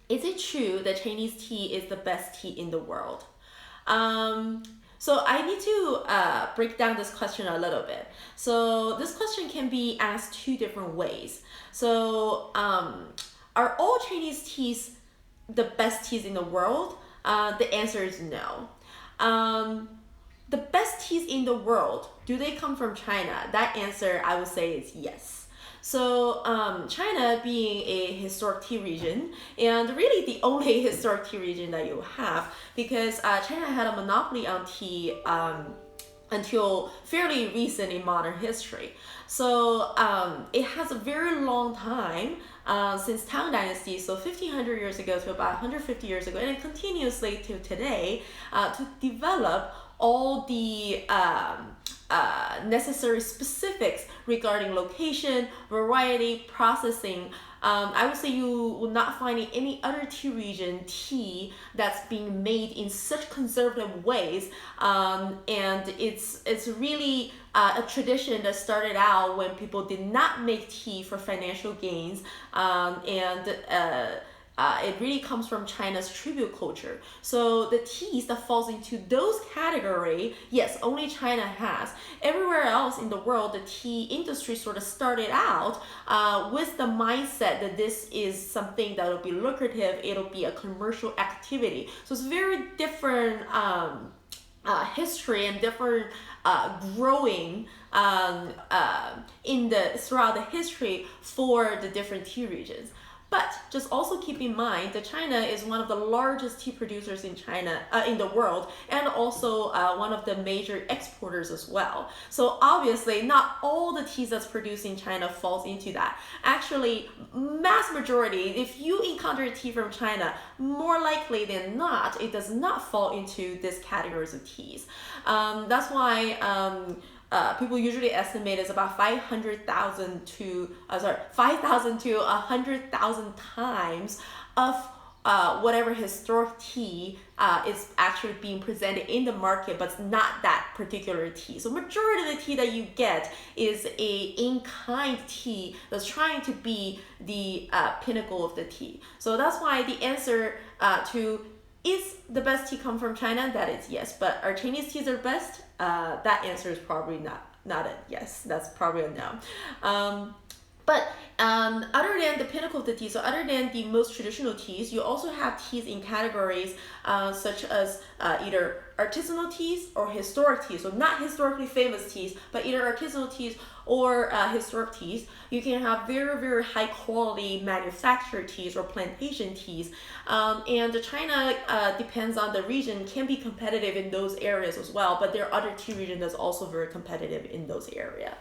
Is it true that Chinese tea is the best tea in the world? Um, so I need to break down this question a little bit. So this question can be asked two different ways. So are all Chinese teas the best teas in the world? The answer is no. Um, the best teas in the world, do they come from China? That answer I would say is yes. So China being a historic tea region, and really the only historic tea region that you have, because China had a monopoly on tea until fairly recent in modern history. So it has a very long time since Tang Dynasty, so 1500 years ago to about 150 years ago, and continuously to today, to develop all the necessary specifics regarding location, variety, processing. I would say you will not find in any other tea region tea that's being made in such conservative ways, and it's really a tradition that started out when people did not make tea for financial gains, and it really comes from China's tribute culture. So the teas that falls into those category, yes, only China has. Everywhere else in the world, the tea industry sort of started out with the mindset that this is something that will be lucrative, it'll be a commercial activity. So it's very different history and different growing in the throughout the history for the different tea regions. But just also keep in mind that China is one of the largest tea producers in China, in the world, and also one of the major exporters as well. So obviously, not all the teas that's produced in China falls into that. Actually, mass majority, if you encounter tea from China, more likely than not, it does not fall into this categories of teas. That's why. People usually estimate it's about 5,000 to 100,000 times of whatever historic tea is actually being presented in the market, but it's not that particular tea. So majority of the tea that you get is a in-kind tea that's trying to be the pinnacle of the tea. So that's why the answer to is the best tea come from China? That is yes. But are Chinese teas are best? That answer is probably not a yes. That's probably a no. But other than the pinnacle of the tea, so other than the most traditional teas, you also have teas in categories such as either artisanal teas or historic teas. So not historically famous teas, but either artisanal teas or historic teas. You can have very, very high quality manufactured teas or plantation teas. And China depends on the region, can be competitive in those areas as well, but there are other tea regions that's also very competitive in those areas.